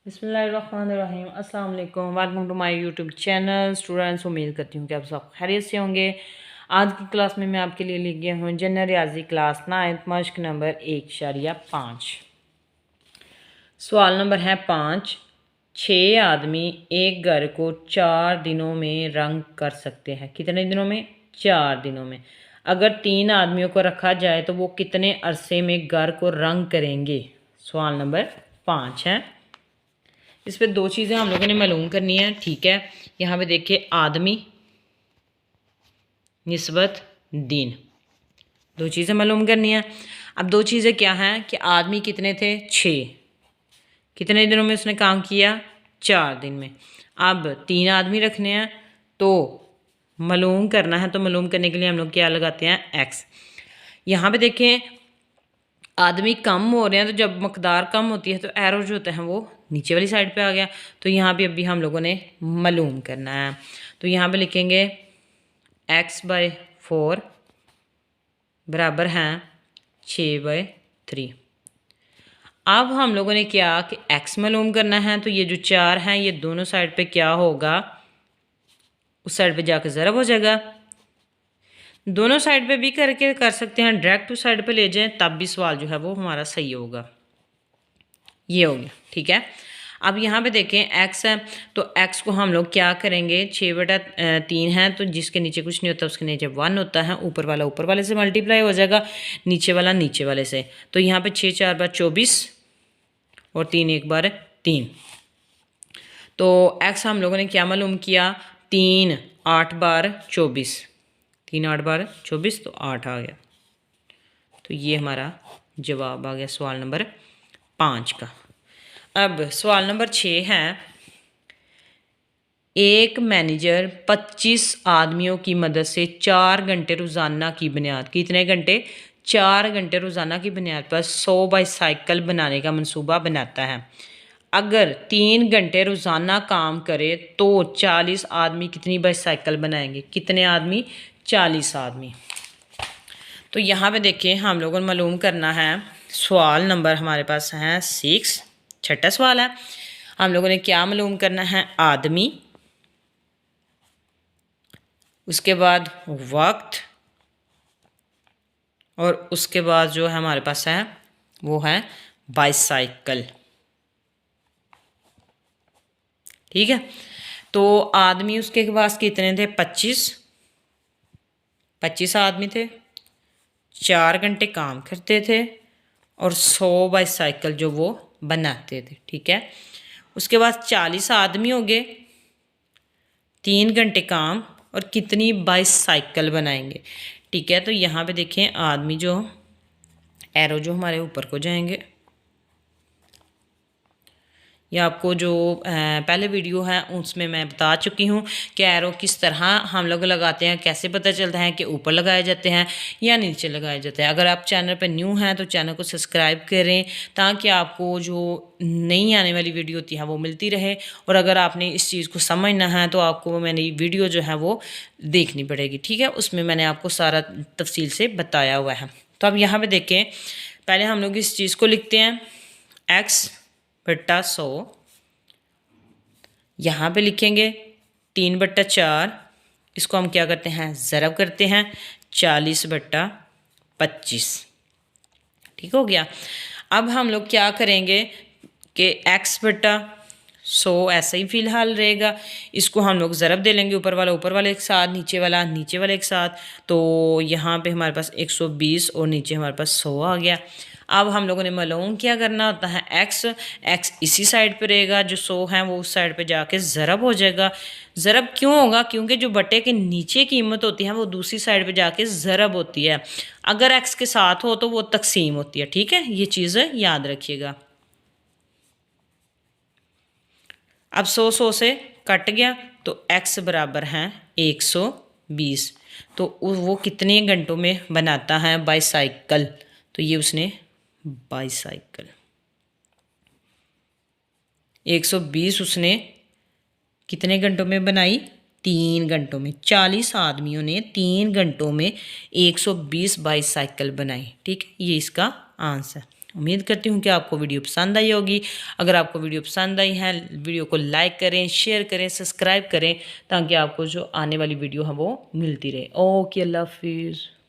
बिस्मिल्लाहिर्रहमानिर्रहीम। अस्सलाम वालेकुम, welcome to my YouTube channel students. उम्मीद करती हूँ कि आप सब खैरियत से होंगे। आज की क्लास में मैं आपके लिए लेके हूँ जनरल रियाजी क्लास 9 मश्क नंबर 1.5। सवाल नंबर है 5। 6 आदमी एक घर को 4 दिनों में रंग कर सकते हैं। कितने दिनों में? 4 दिनों में। अगर 3 आदमियों को रखा जाए तो वो कितने अरसे में घर को रंग करेंगे? सवाल नंबर 5 है। इस पर 2 चीज़ें हम लोगों ने मालूम करनी है। ठीक है, यहाँ पे देखिए आदमी निस्बत दिन, 2 चीज़ें मालूम करनी है। अब 2 चीज़ें क्या हैं कि आदमी कितने थे? 6। कितने दिनों में उसने काम किया? 4 दिन में। अब 3 आदमी रखने हैं तो मालूम करना है, तो मालूम करने के लिए हम लोग क्या लगाते हैं? एक्स। यहाँ पे देखें आदमी कम हो रहे हैं, तो जब मकदार कम होती है तो एरो जो होता है वो नीचे वाली साइड पे आ गया। तो यहाँ पे अभी हम लोगों ने मालूम करना है। तो यहाँ पे लिखेंगे x/4 बराबर हैं 6/3। अब हम लोगों ने क्या कि x मालूम करना है, तो ये जो 4 हैं ये दोनों साइड पे क्या होगा? उस साइड पे जाकर ज़रब हो जाएगा। दोनों साइड पे भी करके कर सकते हैं, डायरेक्ट उस साइड पे ले जाएं तब भी सवाल जो है वो हमारा सही होगा। ये हो गया। ठीक है, अब यहाँ पे देखें x है, तो x को हम लोग क्या करेंगे? 6/3 है, तो जिसके नीचे कुछ नहीं होता उसके नीचे 1 होता है। ऊपर वाला ऊपर वाले से मल्टीप्लाई हो जाएगा, नीचे वाला नीचे वाले से। तो यहाँ पे 6 4 बार 24 और 3 1 बार 3। तो x हम लोगों ने क्या मालूम किया? 3 8 बार 24, 3 8 बार 24 तो 8 आ गया। तो ये हमारा जवाब आ गया सवाल नंबर 5 का। अब सवाल नंबर 6 है। एक मैनेजर 25 आदमियों की मदद से 4 घंटे रोज़ाना की बुनियाद, कितने घंटे? 4 घंटे रोज़ाना की बुनियाद पर 100 बाईसाइकिल बनाने का मंसूबा बनाता है। अगर 3 घंटे रोज़ाना काम करे तो 40 आदमी कितनी बाईसाइकिल बनाएंगे? कितने आदमी? 40 आदमी। तो यहाँ पे देखिए हम लोगों ने मालूम करना है। सवाल नंबर हमारे पास है 6, छठा सवाल है। हम लोगों ने क्या मालूम करना है? आदमी, उसके बाद वक्त, और उसके बाद जो है हमारे पास है वो है बाईसाइकिल। ठीक है, तो आदमी उसके पास कितने थे? 25 आदमी थे, 4 घंटे काम करते थे और 100 बाईसाइकिल जो वो बनाते थे। ठीक है, उसके बाद 40 आदमी हो गए, 3 घंटे काम और कितनी बाईसाइकिल बनाएंगे? ठीक है, तो यहाँ पे देखें आदमी जो एरो जो हमारे ऊपर को जाएंगे, या आपको जो पहले वीडियो है उसमें मैं बता चुकी हूँ कि एरो किस तरह हम लोग लगाते हैं, कैसे पता चलता है कि ऊपर लगाए जाते हैं या नीचे लगाए जाते हैं। अगर आप चैनल पर न्यू हैं तो चैनल को सब्सक्राइब करें ताकि आपको जो नई आने वाली वीडियो होती है वो मिलती रहे। और अगर आपने इस चीज़ को समझना है तो आपको मैंने वीडियो जो है वो देखनी पड़ेगी। ठीक है, उसमें मैंने आपको सारा तफसील से बताया हुआ है। तो अब यहाँ पर देखें, पहले हम लोग इस चीज़ को लिखते हैं x/100। यहाँ पे लिखेंगे 3/4। इसको हम क्या करते हैं? ज़रब करते हैं 40/25। ठीक हो गया। अब हम लोग क्या करेंगे कि x/100 ऐसा ही फ़िलहाल रहेगा। इसको हम लोग ज़रब दे लेंगे, ऊपर वाला ऊपर वाले के साथ, नीचे वाला नीचे वाले के साथ। तो यहाँ पे हमारे पास 120 और नीचे हमारे पास 100 आ गया। अब हम लोगों ने मालूम क्या करना होता है? x इसी साइड पे रहेगा, जो 100 है वो उस साइड पे जाके ज़रब हो जाएगा। ज़रब क्यों होगा? क्योंकि जो बटे के नीचे कीमत होती है वो दूसरी साइड पे जाके ज़रब होती है। अगर x के साथ हो तो वो तकसीम होती है। ठीक है, ये चीज़ याद रखिएगा। अब 100 से कट गया तो x बराबर हैं 120। तो वो कितने घंटों में बनाता है बाईसाइकिल? तो ये उसने बाईसाइकिल 120 उसने कितने घंटों में बनाई? 3 घंटों में। 40 आदमियों ने 3 घंटों में 120 बाईसाइकिल बनाई। ठीक है, ये इसका आंसर। उम्मीद करती हूँ कि आपको वीडियो पसंद आई होगी। अगर आपको वीडियो पसंद आई है, वीडियो को लाइक करें, शेयर करें, सब्सक्राइब करें, ताकि आपको जो आने वाली वीडियो है वो मिलती रहे। ओके, अल्लाह हाफिज़।